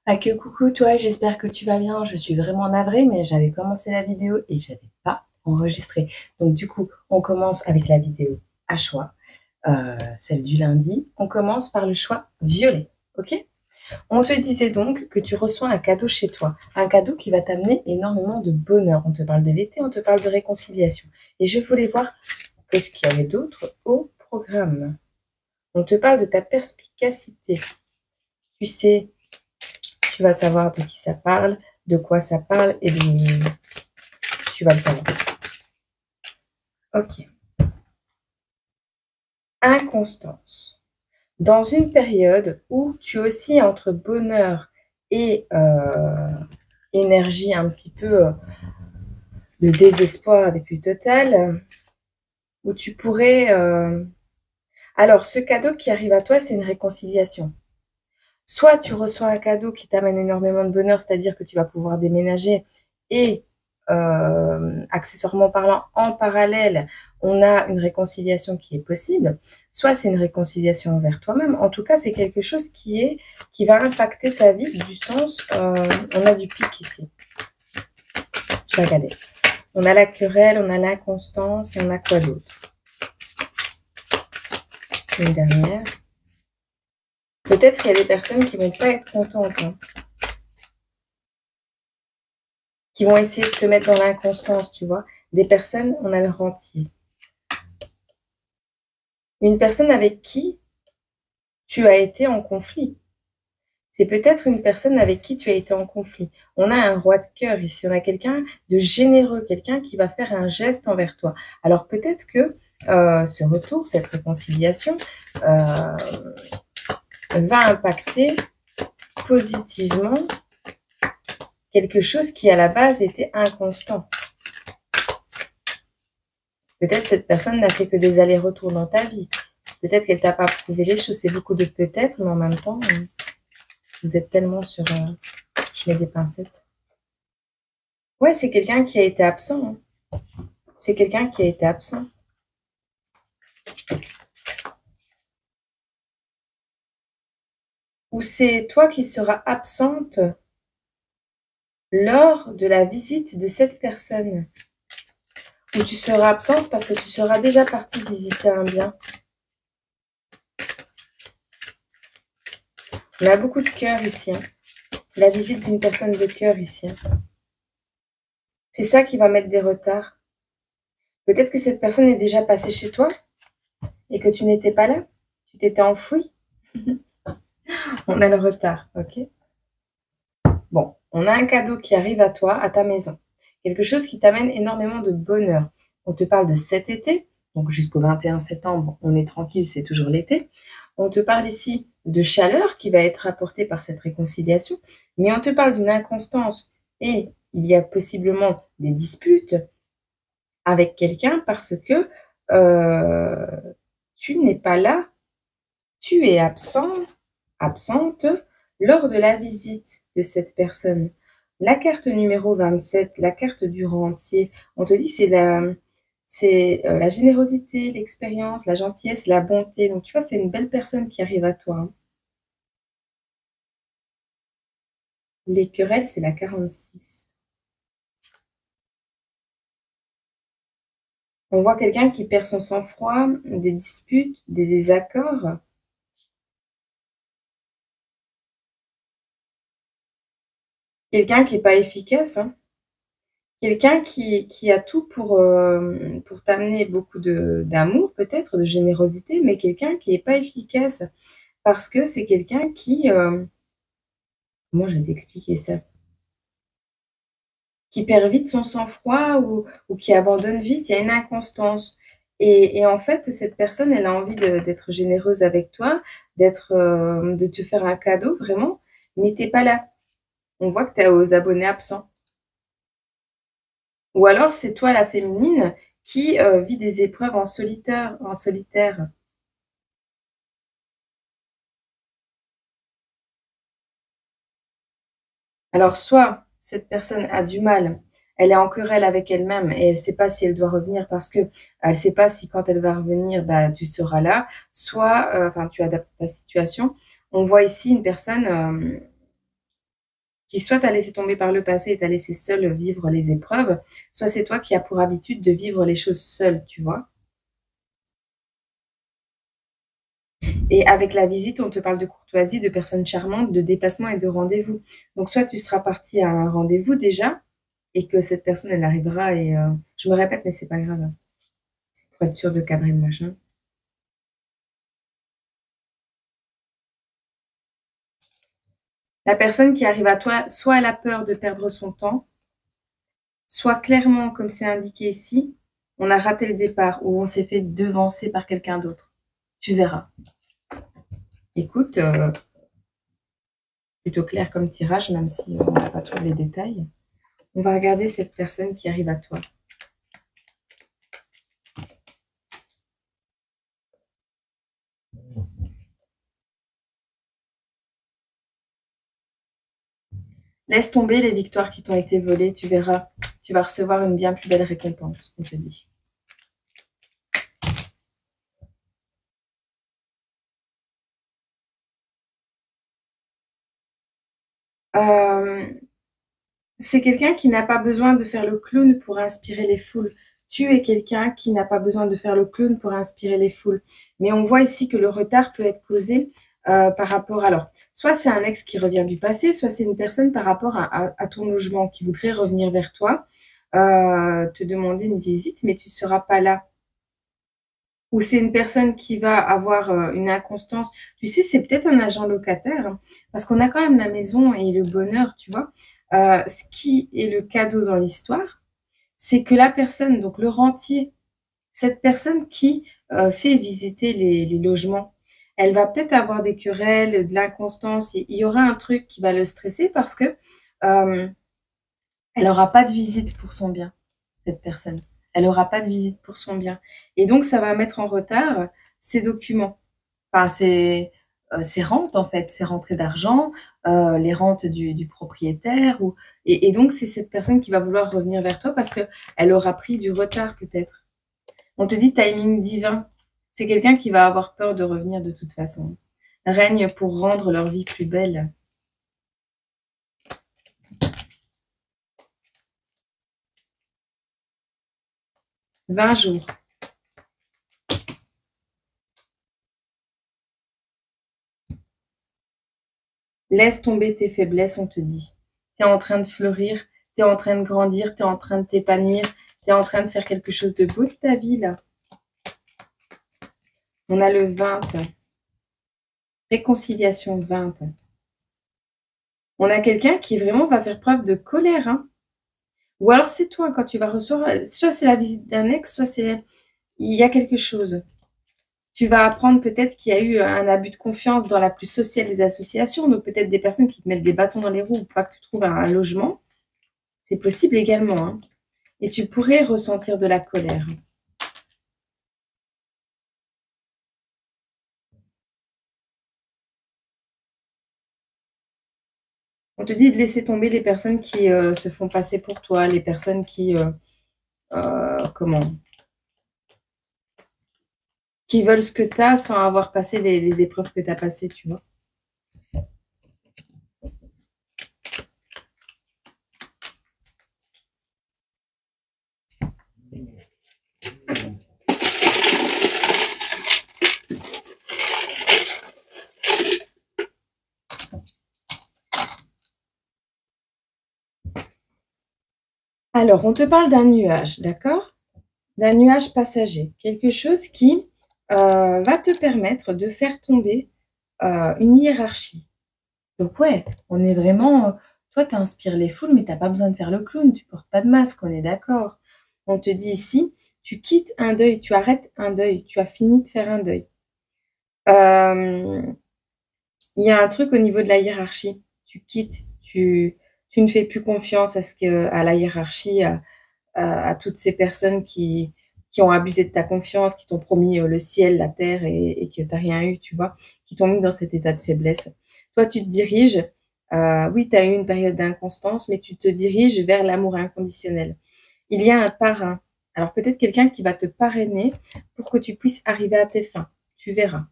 Ah que coucou toi, j'espère que tu vas bien. Je suis vraiment navrée, mais j'avais commencé la vidéo et j'avais pas enregistré. Donc du coup, on commence avec la vidéo à choix, celle du lundi. On commence par le choix violet, ok? On te disait donc que tu reçois un cadeau chez toi, un cadeau qui va t'amener énormément de bonheur. On te parle de l'été, on te parle de réconciliation. Et je voulais voir qu'est-ce qu'il y avait d'autre au programme. On te parle de ta perspicacité. Tu sais, tu vas savoir de qui ça parle, de quoi ça parle et tu vas le savoir. Ok. Inconstance. Dans une période où tu oscilles entre bonheur et énergie un petit peu de désespoir des plus totales, où tu pourrais... Alors, ce cadeau qui arrive à toi, c'est une réconciliation. Soit tu reçois un cadeau qui t'amène énormément de bonheur, c'est-à-dire que tu vas pouvoir déménager et accessoirement parlant, en parallèle, on a une réconciliation qui est possible. Soit c'est une réconciliation envers toi-même. En tout cas, c'est quelque chose qui va impacter ta vie du sens. On a du pic ici. Je vais regarder. On a la querelle, on a l'inconstance et on a quoi d'autre? Une dernière. Peut-être qu'il y a des personnes qui vont pas être contentes, hein, qui vont essayer de te mettre dans l'inconstance, tu vois. Des personnes, on a le rentier. Une personne avec qui tu as été en conflit. C'est peut-être une personne avec qui tu as été en conflit. On a un roi de cœur ici, on a quelqu'un de généreux, quelqu'un qui va faire un geste envers toi. Alors peut-être que ce retour, cette réconciliation va impacter positivement quelque chose qui à la base était inconstant. Peut-être cette personne n'a fait que des allers-retours dans ta vie. Peut-être qu'elle t'a pas prouvé les choses. C'est beaucoup de peut-être, mais en même temps, vous êtes tellement sur... je mets des pincettes. Ouais, c'est quelqu'un qui a été absent. Hein. C'est quelqu'un qui a été absent. Ou c'est toi qui seras absente lors de la visite de cette personne. Ou tu seras absente parce que tu seras déjà partie visiter un bien. On a beaucoup de cœur ici. Hein. La visite d'une personne de cœur ici. Hein. C'est ça qui va mettre des retards. Peut-être que cette personne est déjà passée chez toi et que tu n'étais pas là. Tu t'étais enfoui. On a le retard, ok? Bon, on a un cadeau qui arrive à toi, à ta maison. Quelque chose qui t'amène énormément de bonheur. On te parle de cet été, donc jusqu'au 21 septembre, on est tranquille, c'est toujours l'été. On te parle ici de chaleur qui va être apportée par cette réconciliation, mais on te parle d'une inconstance et il y a possiblement des disputes avec quelqu'un parce que tu n'es pas là, tu es absent, absente lors de la visite de cette personne. La carte numéro 27, la carte du rentier, on te dit c'est la générosité, l'expérience, la gentillesse, la bonté. Donc tu vois, c'est une belle personne qui arrive à toi. Hein. Les querelles, c'est la 46. On voit quelqu'un qui perd son sang-froid, des disputes, des désaccords. Quelqu'un qui n'est pas efficace. Hein. Quelqu'un qui a tout pour t'amener beaucoup d'amour, peut-être, de générosité, mais quelqu'un qui n'est pas efficace. Parce que c'est quelqu'un qui... comment je vais t'expliquer ça? Qui perd vite son sang-froid ou qui abandonne vite, il y a une inconstance. Et en fait, cette personne, elle a envie d'être généreuse avec toi, de te faire un cadeau, vraiment, mais t'es pas là. On voit que tu es aux abonnés absents. Ou alors, c'est toi, la féminine, qui vit des épreuves en solitaire, en solitaire. Alors, soit cette personne a du mal, elle est en querelle avec elle-même et elle ne sait pas si elle doit revenir parce que elle ne sait pas si quand elle va revenir, bah, tu seras là. Soit, enfin, tu adaptes ta situation. On voit ici une personne qui soit t'a laissé tomber par le passé et t'a laissé seul vivre les épreuves, soit c'est toi qui as pour habitude de vivre les choses seul, tu vois? Et avec la visite, on te parle de courtoisie, de personnes charmantes, de déplacements et de rendez-vous. Donc soit tu seras parti à un rendez-vous déjà et que cette personne, elle arrivera et je me répète, mais c'est pas grave, hein. C'est pour être sûr de cadrer le machin. La personne qui arrive à toi, soit elle a peur de perdre son temps, soit clairement, comme c'est indiqué ici, on a raté le départ ou on s'est fait devancer par quelqu'un d'autre. Tu verras. Écoute, plutôt clair comme tirage, même si on n'a pas tous les détails. On va regarder cette personne qui arrive à toi. Laisse tomber les victoires qui t'ont été volées, tu verras. Tu vas recevoir une bien plus belle récompense, on te dit. C'est quelqu'un qui n'a pas besoin de faire le clown pour inspirer les foules. Tu es quelqu'un qui n'a pas besoin de faire le clown pour inspirer les foules. Mais on voit ici que le retard peut être causé par rapport... Alors, soit c'est un ex qui revient du passé, soit c'est une personne par rapport à ton logement qui voudrait revenir vers toi, te demander une visite, mais tu ne seras pas là. Ou c'est une personne qui va avoir une inconstance. Tu sais, c'est peut-être un agent locataire, hein, parce qu'on a quand même la maison et le bonheur, tu vois. Ce qui est le cadeau dans l'histoire, c'est que la personne, donc le rentier, cette personne qui fait visiter les logements, elle va peut-être avoir des querelles, de l'inconstance, et il y aura un truc qui va le stresser parce que euh, elle n'aura pas de visite pour son bien, cette personne. Elle n'aura pas de visite pour son bien. Et donc, ça va mettre en retard ses documents. Enfin, ses rentes, en fait, ses rentrées d'argent, les rentes du propriétaire. Et donc, c'est cette personne qui va vouloir revenir vers toi parce qu'elle aura pris du retard, peut-être. On te dit timing divin. C'est quelqu'un qui va avoir peur de revenir de toute façon. Règne pour rendre leur vie plus belle. 20 jours. Laisse tomber tes faiblesses, on te dit. Tu es en train de fleurir, tu es en train de grandir, tu es en train de t'épanouir, tu es en train de faire quelque chose de beau de ta vie, là. On a le 20. Réconciliation 20. On a quelqu'un qui vraiment va faire preuve de colère, hein. Ou alors c'est toi, quand tu vas recevoir, soit c'est la visite d'un ex, soit c'est il y a quelque chose. Tu vas apprendre peut-être qu'il y a eu un abus de confiance dans la plus sociale des associations, donc peut-être des personnes qui te mettent des bâtons dans les roues pour pas que tu trouves un logement. C'est possible également, hein. Et tu pourrais ressentir de la colère. On te dit de laisser tomber les personnes qui se font passer pour toi, les personnes qui, comment, qui veulent ce que tu as sans avoir passé les épreuves que tu as passées, tu vois. Alors, on te parle d'un nuage, d'accord? D'un nuage passager, quelque chose qui va te permettre de faire tomber une hiérarchie. Donc ouais, on est vraiment... toi, tu inspires les foules, mais tu n'as pas besoin de faire le clown, tu portes pas de masque, on est d'accord. On te dit ici, tu quittes un deuil, tu arrêtes un deuil, tu as fini de faire un deuil. Euh, Il y a un truc au niveau de la hiérarchie. Tu quittes, tu ne fais plus confiance à la hiérarchie, à toutes ces personnes qui ont abusé de ta confiance, qui t'ont promis le ciel, la terre et que tu n'as rien eu, tu vois, qui t'ont mis dans cet état de faiblesse. Toi, tu te diriges, oui, tu as eu une période d'inconstance, mais tu te diriges vers l'amour inconditionnel. Il y a un parrain. Alors peut-être quelqu'un qui va te parrainer pour que tu puisses arriver à tes fins. Tu verras.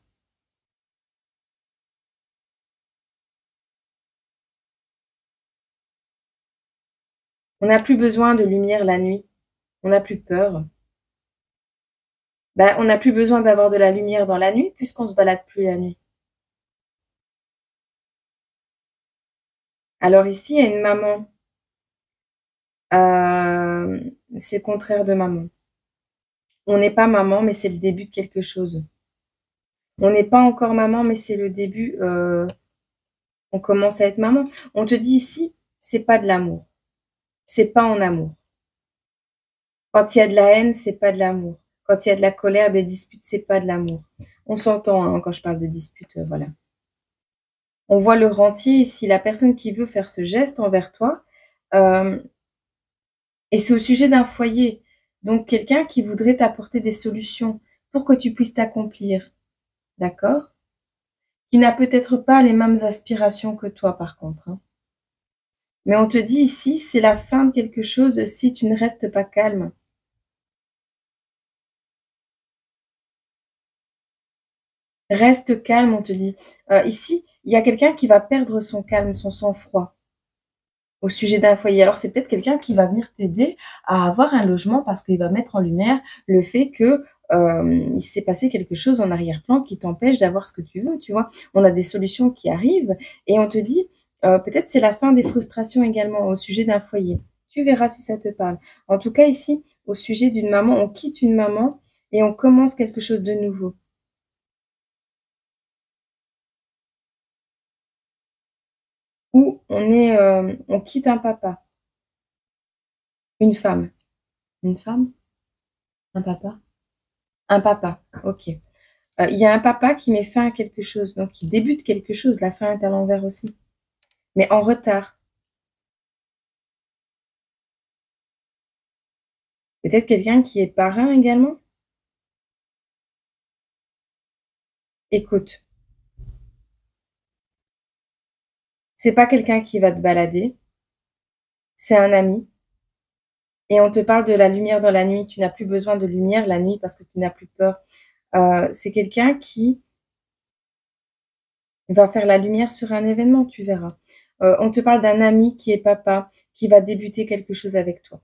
On n'a plus besoin de lumière la nuit. On n'a plus peur. Ben, on n'a plus besoin d'avoir de la lumière dans la nuit puisqu'on se balade plus la nuit. Alors ici, il y a une maman. C'est le contraire de maman. On n'est pas maman, mais c'est le début de quelque chose. On n'est pas encore maman, mais c'est le début. On commence à être maman. On te dit ici, c'est pas de l'amour. C'est pas en amour. Quand il y a de la haine, c'est pas de l'amour. Quand il y a de la colère, des disputes, c'est pas de l'amour. On s'entend hein, quand je parle de disputes, voilà. On voit le rentier ici, la personne qui veut faire ce geste envers toi. Et c'est au sujet d'un foyer. Donc, quelqu'un qui voudrait t'apporter des solutions pour que tu puisses t'accomplir. D'accord? Qui n'a peut-être pas les mêmes aspirations que toi, par contre. Hein. Mais on te dit ici, c'est la fin de quelque chose si tu ne restes pas calme. Reste calme, on te dit. Ici, il y a quelqu'un qui va perdre son calme, son sang-froid au sujet d'un foyer. Alors, c'est peut-être quelqu'un qui va venir t'aider à avoir un logement parce qu'il va mettre en lumière le fait que il s'est passé quelque chose en arrière-plan qui t'empêche d'avoir ce que tu veux, tu vois. On a des solutions qui arrivent et on te dit, peut-être c'est la fin des frustrations également au sujet d'un foyer. Tu verras si ça te parle. En tout cas, ici, au sujet d'une maman, on quitte une maman et on commence quelque chose de nouveau. Ou on quitte un papa, une femme. Une femme? Un papa? Un papa, ok. Il y a un papa qui met fin à quelque chose, donc qui débute quelque chose. La fin est à l'envers aussi, mais en retard. Peut-être quelqu'un qui est parrain également. Écoute, c'est pas quelqu'un qui va te balader, c'est un ami. Et on te parle de la lumière dans la nuit. Tu n'as plus besoin de lumière la nuit parce que tu n'as plus peur. C'est quelqu'un qui va faire la lumière sur un événement, tu verras. On te parle d'un ami qui est papa, qui va débuter quelque chose avec toi.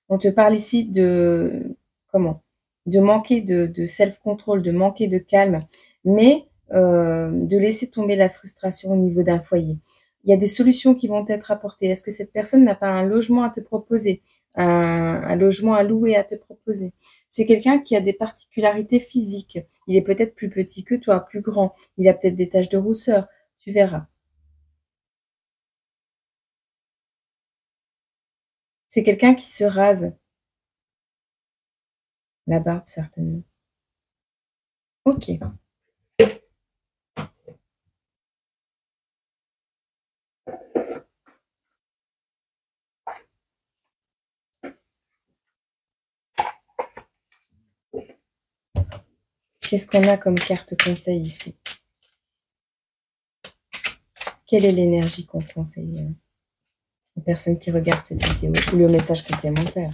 On te parle ici de comment? De manquer de self-control, de manquer de calme, mais de laisser tomber la frustration au niveau d'un foyer. Il y a des solutions qui vont être apportées. Est-ce que cette personne n'a pas un logement à te proposer, un logement à louer à te proposer? C'est quelqu'un qui a des particularités physiques. Il est peut-être plus petit que toi, plus grand. Il a peut-être des taches de rousseur. Tu verras. C'est quelqu'un qui se rase la barbe, certainement. Ok. Qu'est-ce qu'on a comme carte conseil ici? Quelle est l'énergie qu'on conseille aux personnes qui regardent cette vidéo ou le message complémentaire?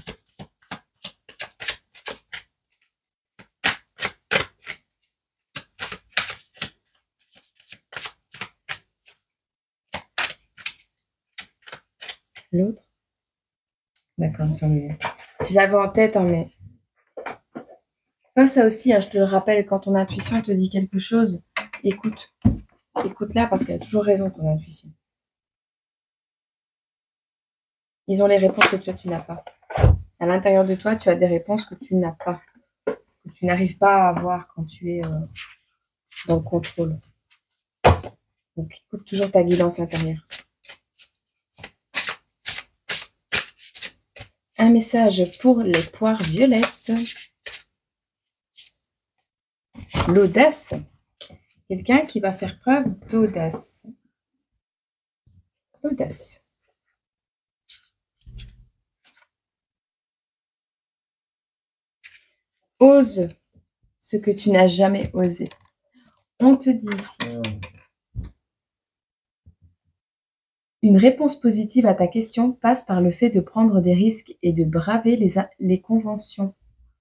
L'autre? D'accord, sans lunettes. Je l'avais en tête, hein, mais toi, ça aussi, hein, je te le rappelle, quand ton intuition te dit quelque chose, écoute. Écoute-la parce qu'elle a toujours raison, ton intuition. Ils ont les réponses que toi, tu n'as pas. À l'intérieur de toi, tu as des réponses que tu n'as pas, que tu n'arrives pas à avoir quand tu es dans le contrôle. Donc, écoute toujours ta guidance intérieure. Un message pour les poires violettes. L'audace. Quelqu'un qui va faire preuve d'audace. Audace. Ose ce que tu n'as jamais osé. On te dit ici. Une réponse positive à ta question passe par le fait de prendre des risques et de braver les conventions,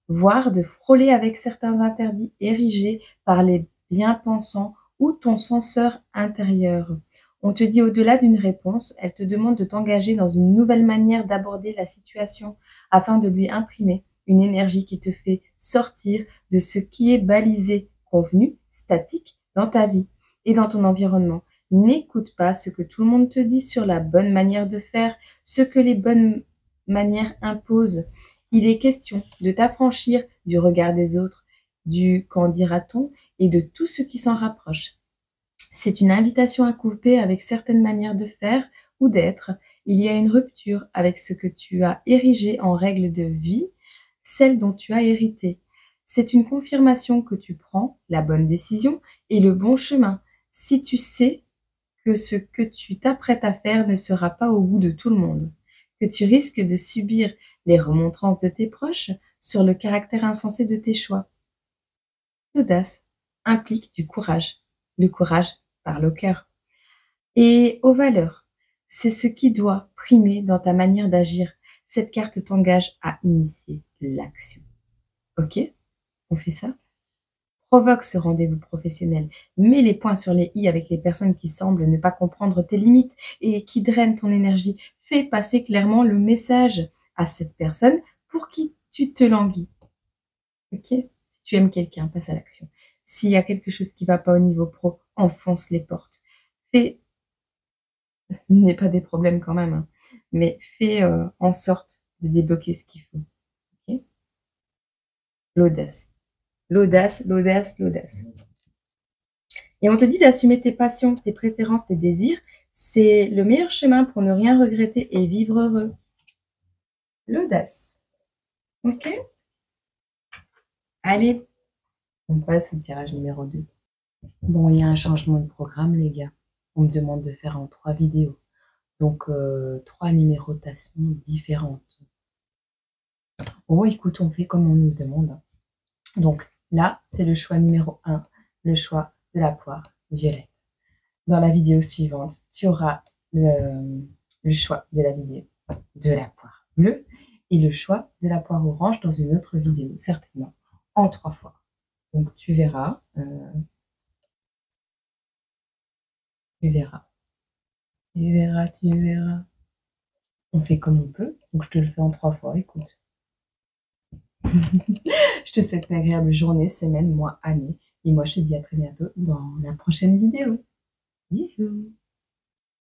voire de frôler avec certains interdits érigés par les bien-pensants ou ton censeur intérieur. On te dit au-delà d'une réponse, elle te demande de t'engager dans une nouvelle manière d'aborder la situation afin de lui imprimer une énergie qui te fait sortir de ce qui est balisé, convenu, statique dans ta vie et dans ton environnement. N'écoute pas ce que tout le monde te dit sur la bonne manière de faire, ce que les bonnes manières imposent. Il est question de t'affranchir du regard des autres, du qu'en dira-t-on et de tout ce qui s'en rapproche. C'est une invitation à couper avec certaines manières de faire ou d'être. Il y a une rupture avec ce que tu as érigé en règle de vie, celle dont tu as hérité. C'est une confirmation que tu prends la bonne décision et le bon chemin. Si tu sais que ce que tu t'apprêtes à faire ne sera pas au goût de tout le monde, que tu risques de subir les remontrances de tes proches sur le caractère insensé de tes choix. L'audace implique du courage. Le courage parle au cœur. Et aux valeurs, c'est ce qui doit primer dans ta manière d'agir. Cette carte t'engage à initier l'action. Ok? On fait ça? Provoque ce rendez-vous professionnel. Mets les points sur les i avec les personnes qui semblent ne pas comprendre tes limites et qui drainent ton énergie. Fais passer clairement le message à cette personne pour qui tu te languis. Ok? Si tu aimes quelqu'un, passe à l'action. S'il y a quelque chose qui ne va pas au niveau pro, enfonce les portes. N'aie pas des problèmes quand même, hein, mais fais en sorte de débloquer ce qu'il faut. Ok? L'audace. L'audace, l'audace, l'audace. Et on te dit d'assumer tes passions, tes préférences, tes désirs. C'est le meilleur chemin pour ne rien regretter et vivre heureux. L'audace. Ok? Allez, on passe au tirage numéro 2. Bon, il y a un changement de programme, les gars. On me demande de faire en 3 vidéos. Donc, 3 numérotations différentes. Bon, écoute, on fait comme on nous demande. Donc, là, c'est le choix numéro 1, le choix de la poire violette. Dans la vidéo suivante, tu auras le choix de la poire bleue et le choix de la poire orange dans une autre vidéo, certainement, en 3 fois. Donc, tu verras. Tu verras. Tu verras, tu verras. On fait comme on peut. Donc, je te le fais en 3 fois. Écoute. Je te souhaite une agréable journée, semaine, mois, année. Et moi, je te dis à très bientôt dans la prochaine vidéo. Bisous.